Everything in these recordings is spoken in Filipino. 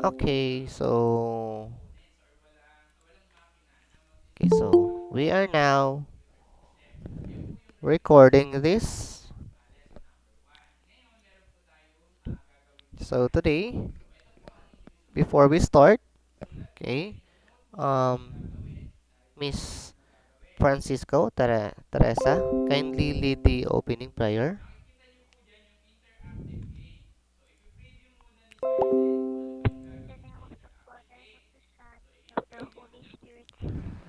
Okay, so we are now recording this. So today, before we start, okay, um, Miss Francisco Teresa, kindly lead the opening prayer.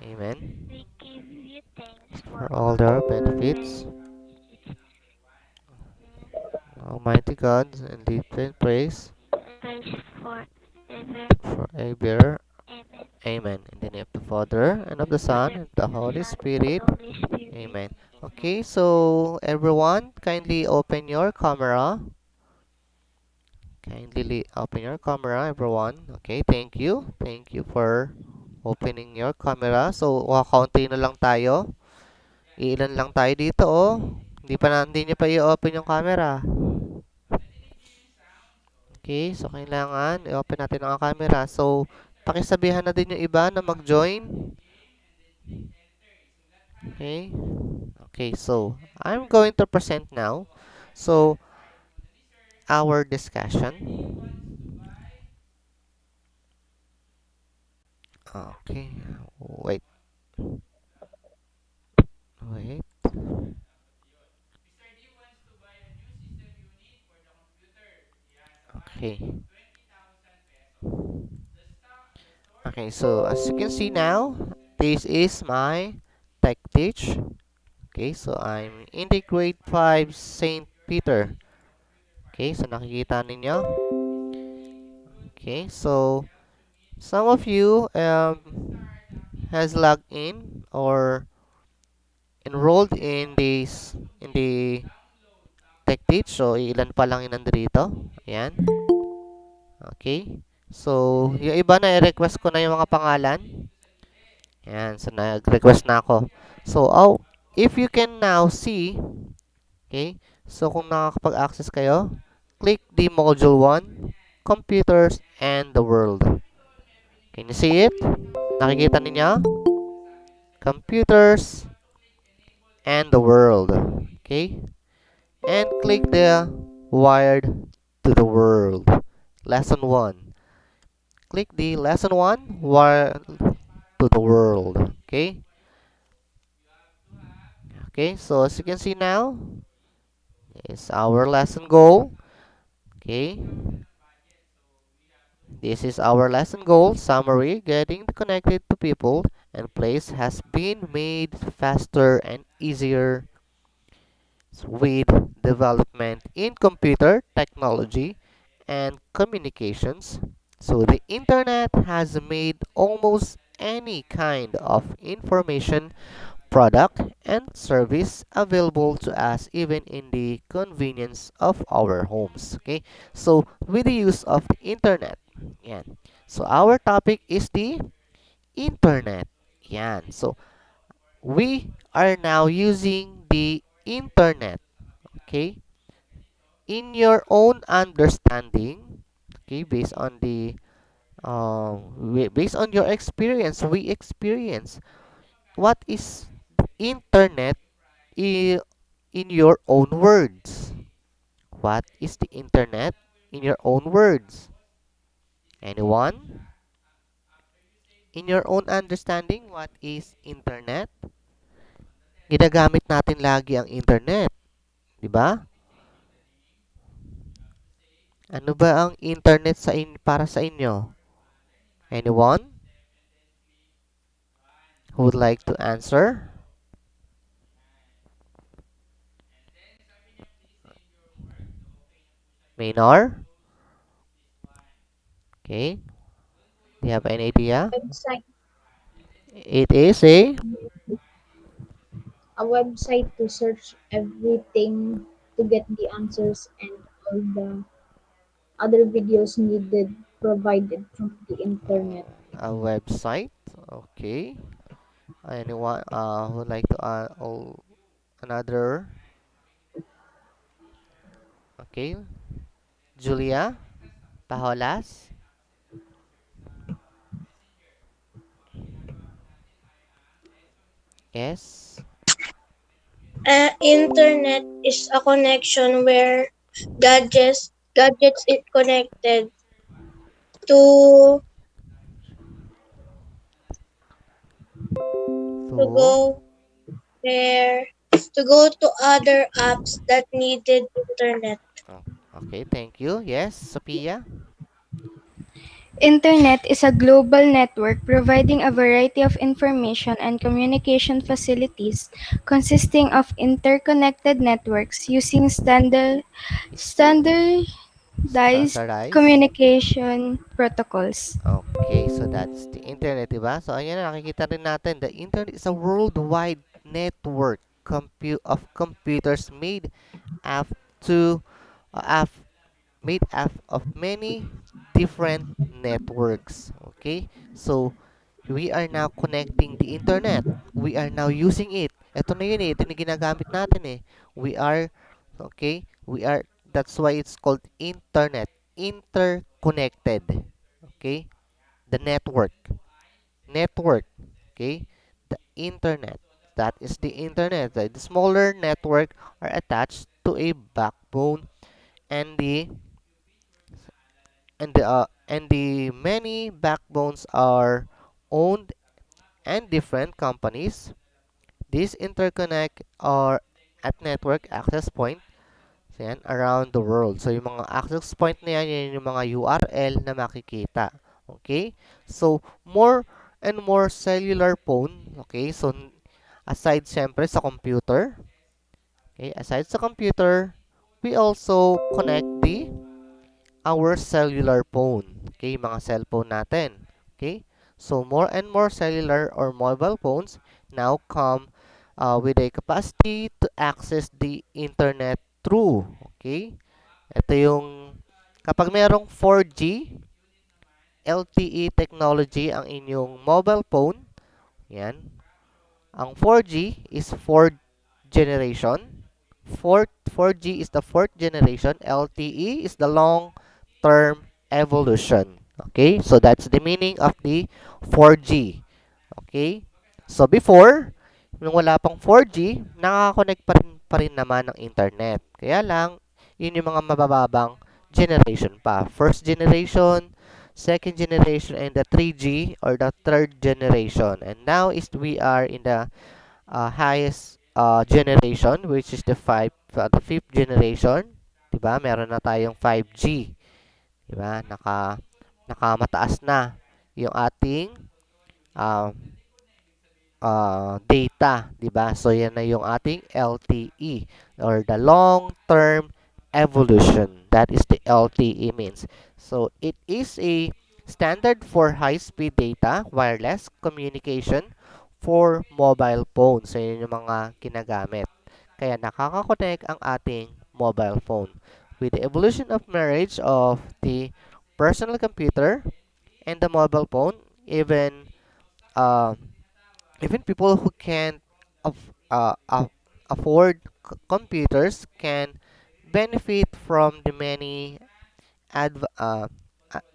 Amen. We give you thanks for For all all their the benefits, benefits Almighty God, and lead and praise and praise forever. forever. Amen. Amen. In the name of the Father, and of the Son, Father, and of the and the Holy Son, and Spirit. the Holy Spirit. Amen. Amen. Okay, so everyone, kindly open your camera. Open your camera, everyone. Okay, thank you. Thank you for opening your camera. So, kaunti na lang tayo. Ilan lang tayo dito, oh. Hindi niyo pa i-open yung camera. Okay, so kailangan i-open natin ang camera. So, pakisabihan na din yung iba na mag-join. Okay? Okay, so I'm going to present now. So, our discussion. Okay, wait, wait. Okay. Okay, so as you can see now, this is my tech teach. Okay, so I'm in the grade 5 St. Peter. Okay, so nakikita ninyo. Okay, so some of you has logged in or enrolled in the tech teach. So ilan pa lang yung nandito. Ayan. Okay. So yung iba na i-request ko na yung mga pangalan. Ayan, so nag-request na ako. So if you can now see, okay, so kung nakakapag-access kayo, click the module 1, computers and the world. Can you see it? Nakikita niyo? Computers and the world. Okay? And click the wired to the world. Lesson 1. Click the lesson 1, wired to the world. Okay? Okay, so as you can see now, is our lesson goal. Okay, this is our lesson goal summary. Getting connected to people and place has been made faster and easier with development in computer technology and communications. So the internet has made almost any kind of information, product, and service available to us even in the convenience of our homes. Okay, so with the use of the internet, yan. So our topic is the internet. Yan. So we are now using the internet. Okay, in your own understanding. Okay, based on your experience, we experience what is internet i- in your own words. What is the internet in your own words? Anyone? In your own understanding, what is internet? Ginagamit natin lagi ang internet, di ba? Ano ba ang internet para sa inyo? Anyone who would like to answer? Maynor? Okay. Do you have any idea? Website, It is a a website to search everything to get the answers and all the other videos needed provided from the internet. website. Okay. Anyone who would like to another? Okay. Julia Paholas. Yes. Internet is a connection where gadgets is connected to to So, go where to go to other apps that needed internet. oh, okay, thank you. Yes, Sophia. Internet is a global network providing a variety of information and communication facilities consisting of interconnected networks using Is standardized standardized. communication protocols. Okay, so that's the internet, diba? So, ayan na, nakikita rin natin. The internet is a worldwide network of computers up to uh, af- made up of many different networks. Okay, so we are now connecting the internet. We are now using it. Ito na yun eh. Ito na yung ginagamit natin eh. We are, okay, that's why it's called internet. Interconnected. Okay, the network. Network. Okay, the internet. That is the internet. The smaller network are attached to a backbone and the many backbones are owned and different companies. These interconnect or at network access point, so yan, around the world. So yung mga access point na yan, yan yung mga URL na makikita. Okay? So more and more cellular phone. Okay? So aside siyempre sa computer. Okay? Aside sa computer, we also connect our cellular phone. Okay, mga cellphone natin. Okay? So, more and more cellular or mobile phones now come with a capacity to access the internet through. Okay? Ito yung kapag merong 4G, LTE technology ang inyong mobile phone, yan. Ang 4G is fourth generation. 4G is the fourth generation. LTE is the long-term evolution. Okay? So that's the meaning of the 4G. Okay? So before, nung wala pang 4G, nakaka-connect pa rin naman ng internet. Kaya lang, yun yung mga mabababang generation pa. First generation, second generation, and the 3G or the third generation. And now is we are in the highest generation, which is the fifth generation. 'Di ba? Meron na tayong 5G. 'Di ba? Nakamataas na yung ating uh, data, 'di ba? So yan na yung ating LTE or the long term evolution. That is the LTE means. So it is a standard for high speed data, wireless communication for mobile phones. So yun yung mga ginagamit. Kaya nakaka-connect ang ating mobile phone. With the evolution of marriage of the personal computer and the mobile phone, uh, even people who can't afford computers can benefit from the many adv- uh, a-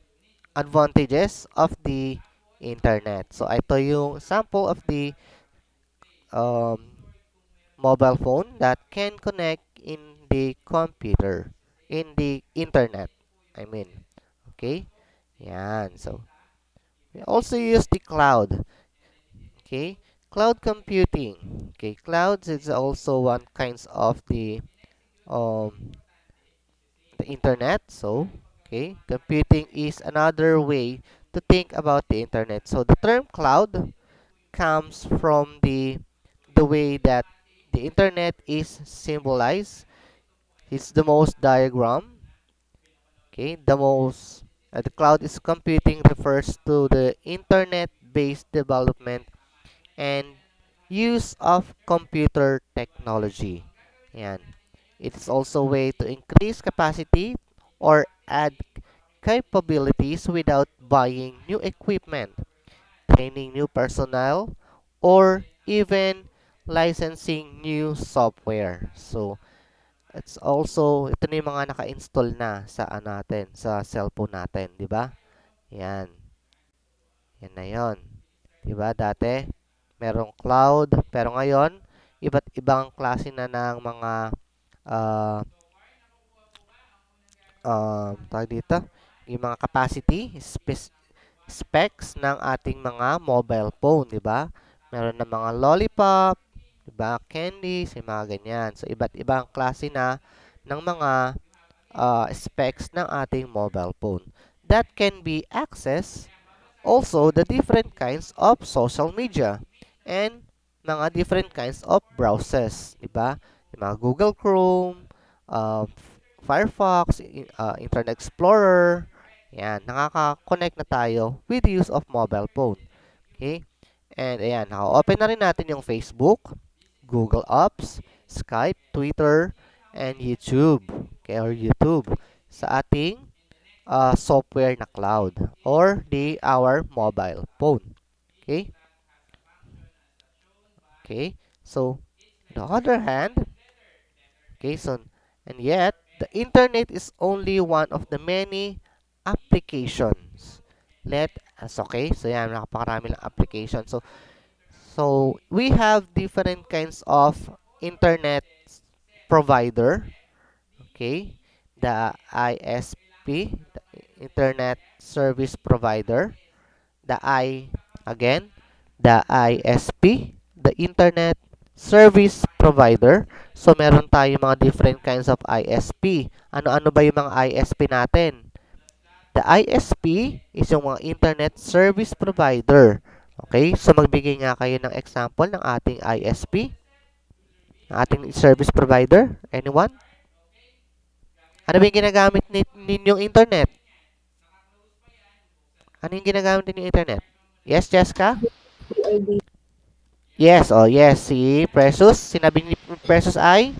advantages of the internet. So ito yung sample of the um, mobile phone that can connect in the computer, in the internet. I mean, okay? Yan. So we also use the cloud. Okay, cloud computing. Okay, clouds is also one kinds of um the internet. So, okay, computing is another way to think about the internet. So the term cloud comes from the way that the internet is symbolized. It's the most diagram. Okay, the cloud is computing refers to the internet-based development and use of computer technology. Yan. It is also a way to increase capacity or add capabilities without buying new equipment, training new personnel, or even licensing new software. So, ito na yung mga naka-install na sa natin, sa cellphone natin, di ba? Yan. Yan na yon. Di ba, dati? merong cloud, pero ngayon, iba't ibang klase na ng mga uh, tawag dito, yung mga capacity, specs ng ating mga mobile phone, di ba? Meron na mga lollipop, di ba? Candies, yung mga ganyan. So, iba't ibang klase na ng mga specs ng ating mobile phone that can be accessed. Also, the different kinds of social media and mga different kinds of browsers, di ba? Yung mga Google Chrome, Firefox, Internet Explorer, yan, nakaka-connect na tayo with the use of mobile phone. Okay? And ayan, naka-open na rin natin yung Facebook, Google Apps, Skype, Twitter, and YouTube. Okay, or YouTube sa ating software na cloud or our mobile phone. Okay? Okay? So, on the other hand, okay, so, and yet, the internet is only one of the many applications. Let us, okay? So, yan, nakapakarami lang application. So, we have different kinds of internet provider. Okay? The ISP, the Internet Service Provider. The again, the ISP, the Internet Service Provider. So, meron tayong mga different kinds of ISP. Ano-ano ba yung mga ISP natin? The ISP is yung mga Internet Service Provider. Okay? So, magbigay nga kayo ng example ng ating ISP, ng ating service provider. Anyone? Ano ba yung ginagamit ninyong internet? Ano yung ginagamit ninyong internet? Yes, Jessica? PID. Yes, oh yes, si Precious. Sinabi ni Precious ay?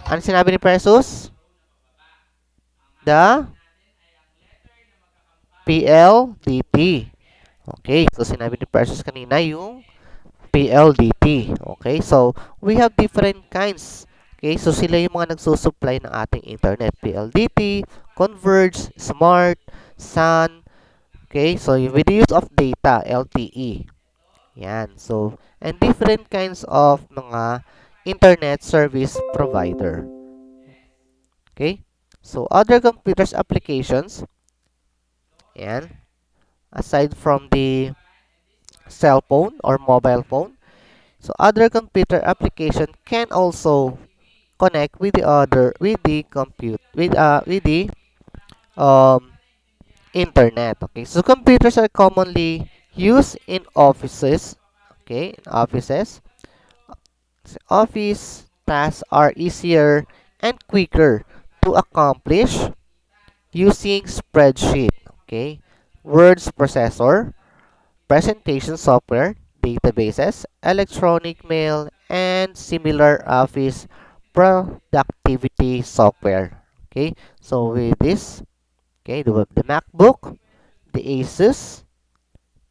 Ano sinabi ni Precious? The PLDT. Okay, so sinabi ni Precious kanina yung PLDT. Okay, so we have different kinds. Okay, so sila yung mga nagsusupply ng ating internet. PLDT, Converge, Smart, Sun. Okay, so with the use of data, LTE. Yan, so, and different kinds of mga internet service provider. Okay, so other computers applications. Yan, aside from the cell phone or mobile phone. So other computer application can also connect with the other with the um internet. Okay, so computers are commonly used in offices. Okay, in offices. So, office tasks are easier and quicker to accomplish using spreadsheet. Okay, words processor, presentation software, databases, electronic mail, and similar office productivity software. Okay, so with this, okay, the MacBook, the Asus,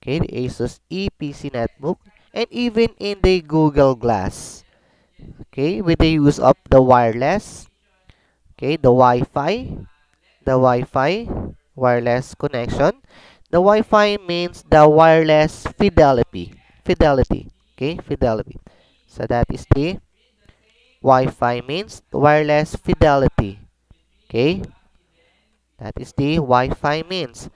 okay, the Asus EPC netbook, and even in the Google Glass, okay, with the use of the wireless, okay, the Wi-Fi, wireless connection. The Wi-Fi means the wireless fidelity, okay, fidelity. So that is the Wi-Fi means wireless fidelity, okay. That is the Wi-Fi means.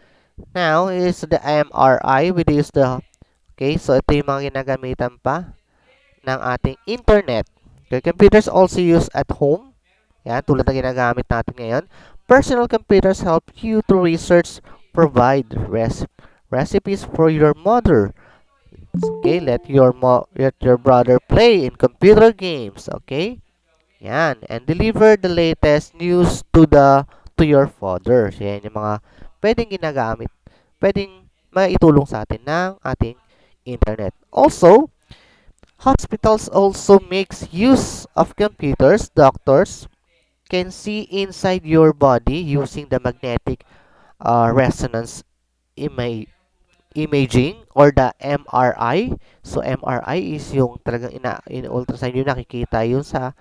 Now is the MRI, we use the, okay, so ito yung mga ginagamitan pa ng ating internet. Okay, computers also used at home. Yan, tulad ng ginagamit natin ngayon. Personal computers help you to research, provide recipes for your mother. Okay, let your brother play in computer games. Okay, yan, and deliver the latest news to your father. So, yan yung mga pwedeng ginagamit, pwedeng maitulong sa atin ng ating internet. Also, hospitals also makes use of computers. Doctors can see inside your body using the magnetic resonance imaging or the MRI. So MRI is yung talagang in ultrasound yung nakikita yun sa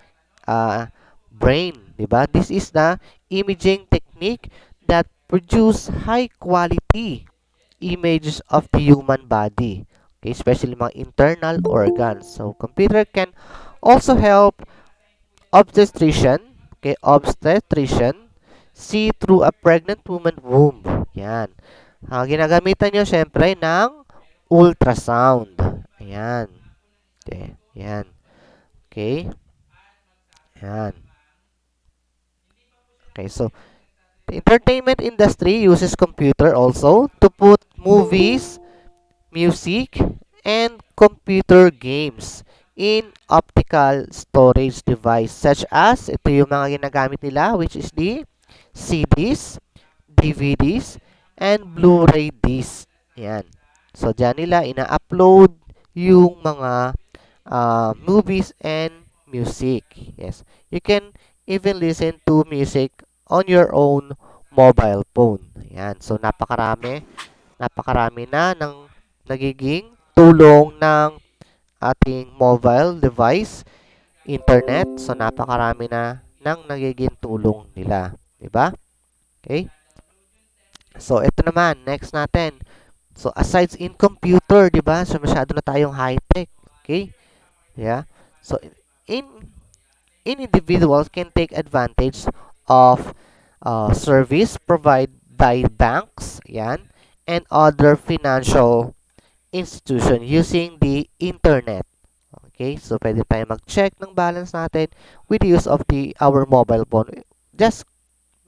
brain, di ba? This is the imaging technique that produce high quality images of the human body. Okay, especially mga internal organs. So, computer can also help obstetrician, okay, obstetrician see through a pregnant woman womb. Yan. Ginagamitan nyo syempre ng ultrasound. Ayan. Okay. Yan. Okay. Yan. Okay, so the entertainment industry uses computer also to put movies, music, and computer games in optical storage device such as ito yung mga ginagamit nila which is the CDs, DVDs, and Blu-ray discs. Yan. So, dyan nila ina-upload yung mga movies and music. Yes. You can even listen to music on your own mobile phone. Yan. So, napakarami na ng nagiging tulong ng ating mobile device, internet. So, napakarami na ng nagiging tulong nila. 'Di ba? Okay? So, ito naman, next natin. So, aside in computer, 'di ba? So, masyado na tayong high-tech. Okay? Yeah. So, in individuals can take advantage of service provided by banks, yan, and other financial institution using the internet. Okay, so pwede tayo mag-check ng balance natin with the use of our mobile phone. Just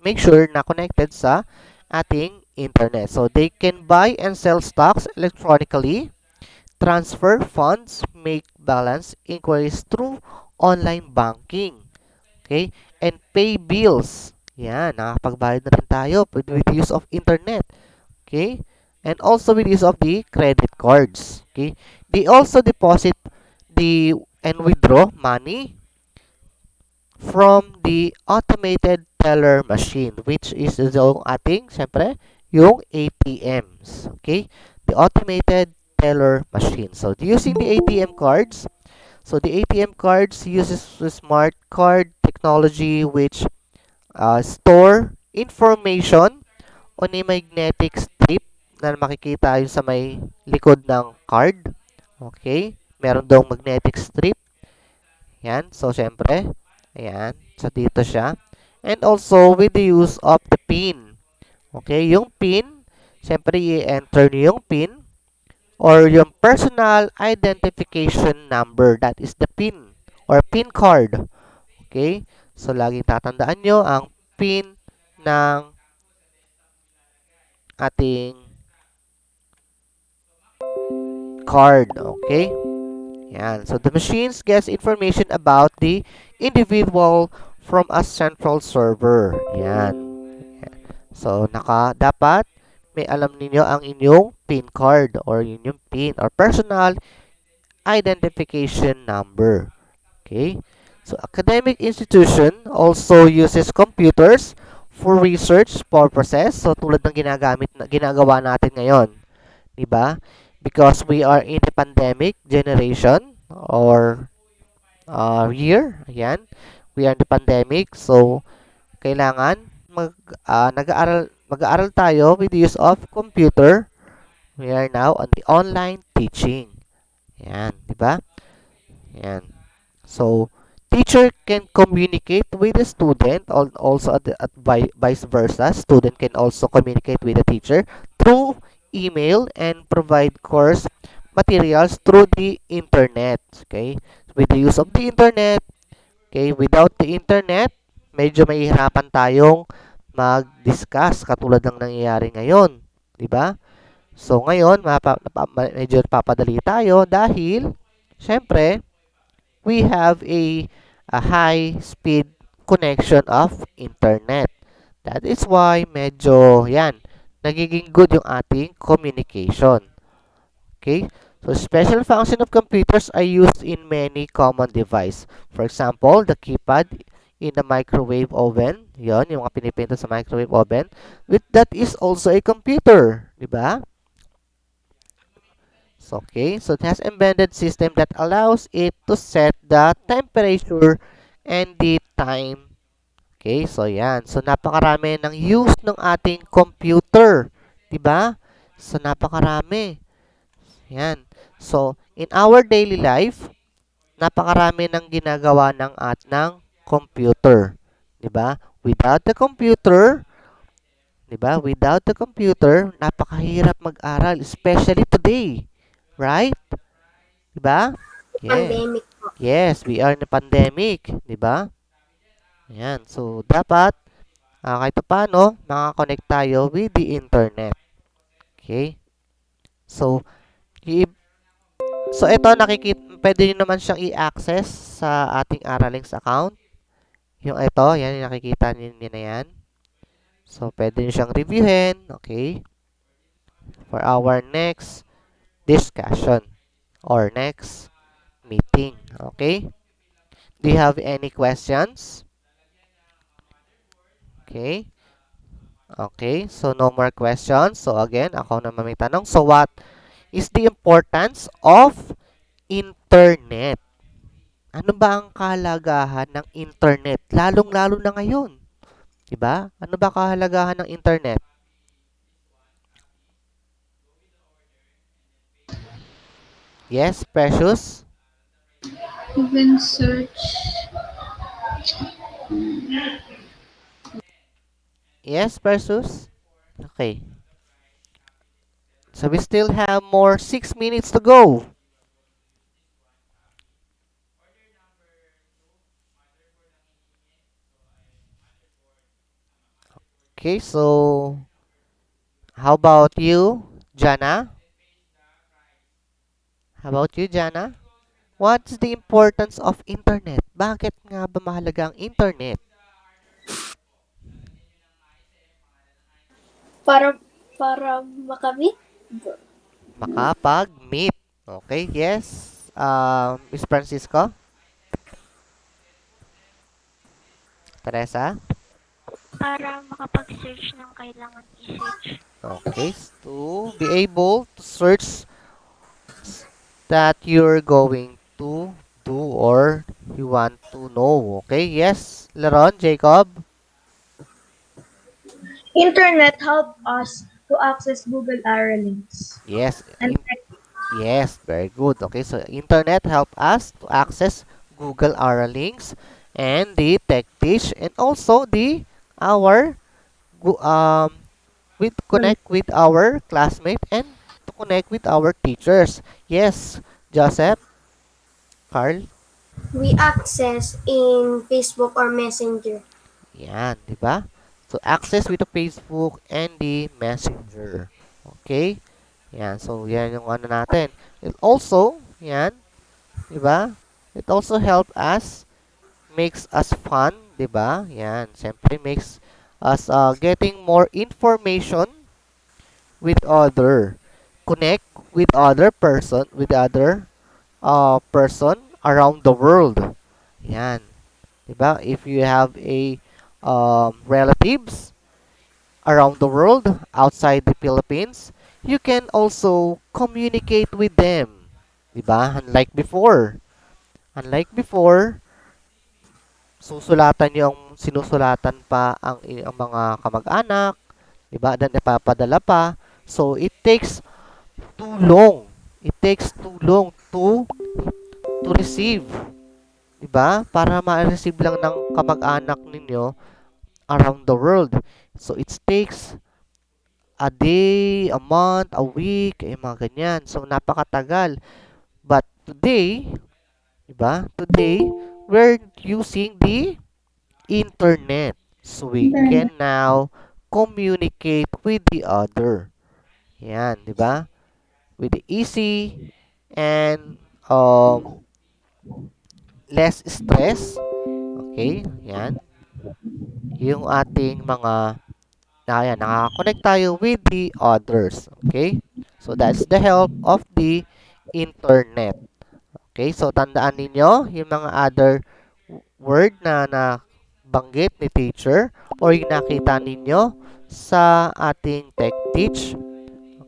make sure na connected sa ating internet. So they can buy and sell stocks electronically, transfer funds, make balance inquiries through online banking. Okay? And pay bills. Yan, nakakapagbayad na rin tayo with the use of internet. Okay? And also with the use of the credit cards. Okay? They also deposit and withdraw money from the automated teller machine, which is yung ating, syempre, yung ATMs. Okay? The automated teller machine. So, using the ATM cards, so the ATM cards uses the smart card technology which store information on a magnetic strip na makikita yun sa may likod ng card. Okay? Meron daw magnetic strip. Yan. So, syempre, ayan. So, dito siya. And also, with the use of the PIN. Okay? Yung PIN, syempre, i-enter nyo yung PIN or yung personal identification number. That is the PIN or PIN card. Okay? So, laging tatandaan nyo ang PIN ng ating card. Okay? Yan. So, the machines gets information about the individual from a central server. Yan. So, dapat may alam ninyo ang inyong PIN card or inyong PIN or personal identification number. Okay? So, academic institution also uses computers for research purposes. So, tulad ng ginagawa natin ngayon. Diba? Because we are in a pandemic generation or year. Ayan. We are in the pandemic. So, kailangan mag-aaral tayo with the use of computer. We are now on the online teaching. Ayan. Diba? Ayan. So, teacher can communicate with the student, also vice versa. Student can also communicate with the teacher through email and provide course materials through the internet. Okay? With the use of the internet, okay, without the internet, medyo mahihirapan tayong mag-discuss katulad ng nangyayari ngayon. 'Di ba? So, ngayon, medyo papadali tayo dahil, syempre, we have a high speed connection of internet. That is why medyo yan, nagiging good yung ating communication. Okay? So, special function of computers are used in many common device. For example, the keypad in the microwave oven. Yon, yung mga pinipinto sa microwave oven. That is also a computer. Diba? So, okay, so it has embedded system that allows it to set the temperature and the time. Okay, so yan. So, napakarami ng use ng ating computer. Diba? So, napakarami. Yan. So, in our daily life, napakarami ng ginagawa ng computer. 'Di ba? Without the computer, 'di ba? Without the computer, napakahirap mag-aral, especially today. Right? 'Di ba? Yeah. Pandemic po. Yes, we are in a pandemic, 'di ba? Yan. So, dapat kahit paano makakonect tayo with the internet. Okay? So, i so ito pwede niyo naman siyang i-access sa ating Aralinks account. Yung ito, yan yung nakikita niyo na yan. So, pwede niyo siyang reviewin, okay? For our next discussion or next meeting, okay? Do you have any questions? Okay? Okay, so no more questions. So again, ako naman may tanong. So what is the importance of internet? Ano ba ang kahalagahan ng internet? Lalong-lalo na ngayon. 'Di ba? Ano ba kahalagahan ng internet? Yes, Precious? You can search. Yes, Precious? Okay. So we still have more 6 minutes to go. Okay, so how about you, Jana? How about you, Jana? What's the importance of internet? Bakit nga ba mahalaga ang internet? Para makamit. Makapag-meet. Okay, yes. Miss Francisco? Teresa? Para makapag-search ng kailangan i-search. Okay, to be able to search that you're going to do or you want to know. Okay, yes. Laron, Jacob? Internet help us to access Google ARA links. Yes. And Yes, very good. Okay, so internet help us to access Google ARA links and the TechTeach and also the our go- with connect with our classmate and to connect with our teachers. Yes, Joseph, Carl. We access in Facebook or Messenger. Yan, di ba? So access with the Facebook and the Messenger. Okay? Yan, so yan yung ano natin. It also, yan, di ba? It also help us makes us fun, 'di ba? Yan, siyempre makes us getting more information with other connect with other person around the world. Yan, 'di ba? If you have a relatives around the world outside the Philippines, you can also communicate with them, 'di ba? Unlike before, susulatan niyo ang sinusulatan pa ang mga kamag-anak, 'di ba? Dan ipapadala pa. So it takes too long. It takes too long to receive, 'di ba? Para ma-receive lang ng kamag-anak ninyo around the world. So it takes a day, a month, a week, mga ganyan. So napakatagal. But today, 'di ba? Today, we're using the internet. So we can now communicate with the other. Yan, di ba? With the easy and less stress. Okay, yan. Yung ating mga ayan, nakakonect tayo with the others. Okay? So that's the help of the internet. Okay, so tandaan ninyo yung mga other word na banggit ni teacher or yung nakita ninyo sa ating tech teach.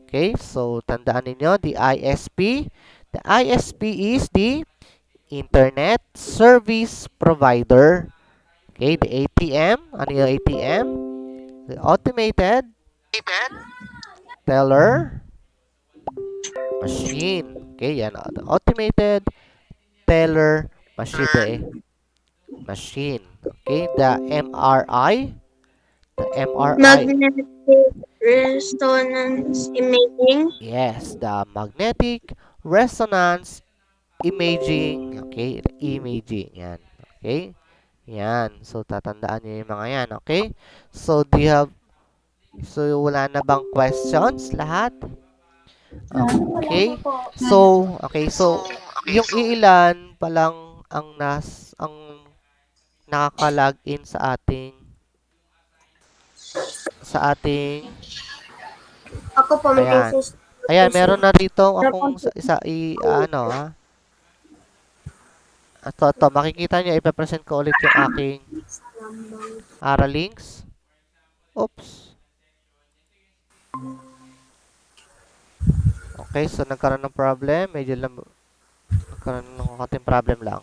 Okay, so tandaan ninyo the ISP. The ISP is the Internet Service Provider. Okay, the ATM. Ano yung ATM? The Automated Teller machine. Okay, yan. The automated teller machine. Okay, the MRI. The MRI. Magnetic resonance imaging. Yes, the magnetic resonance imaging. Okay, the imaging. Yan. Okay. Yan. So, tatandaan niyo yung mga yan. Okay. So, so, wala na bang questions lahat? Okay. So, yung ilan pa lang ang nakaka-login sa ating Ako po, may ayan. business. Ayan, meron na rito akong ano ito, makikita niyo, ipe-present ko ulit yung aking ARA links. Oops. Okay, so nagkaroon ng problem. Nagkaroon ng konting problem lang.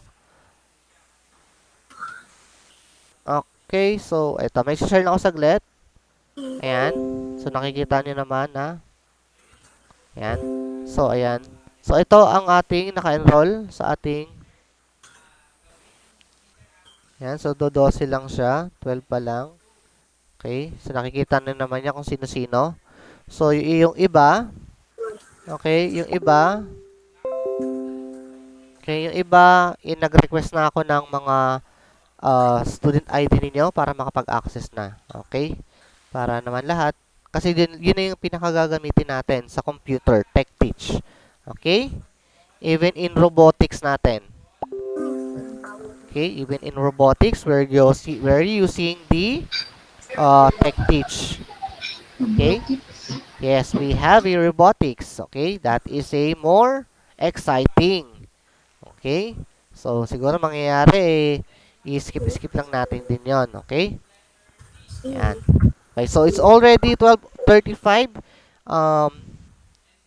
Okay, so ito, may share lang ako saglit. Ayan. So nakikita niyo naman na ayan. So ayan. So ito ang ating naka-enroll sa ating ayan. So do 12 lang siya, 12 pa lang. Okay. So nakikita niyo naman niya kung sino-sino. So yung iba, okay, yung iba nag-request na ako ng mga student ID ninyo para makapag-access na. Okay? Para naman lahat. Kasi yun na yung pinakagagamitin natin sa computer, tech teach. Okay? Even in robotics natin. Okay? Even in robotics, we're using the tech teach. Okay? Yes, we have a robotics. Okay? That is a more exciting. Okay? So, siguro mangyayari i-skip lang natin din yon. Okay? Yan. Okay, so it's already 12:35.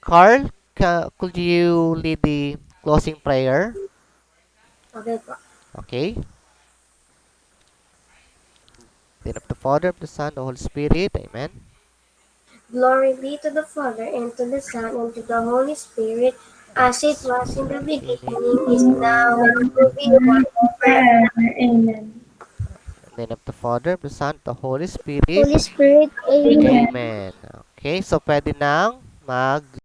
Carl, could you lead the closing prayer? Okay po. Okay. In the name of the Father, of the Son, the Holy Spirit. Amen. Glory be to the Father, and to the Son, and to the Holy Spirit, as it was in the beginning, is now, and will be forever. Amen. In the name of the Father, of the Son, of the Holy Spirit. Holy Spirit, amen. Amen. Okay, so pwede nang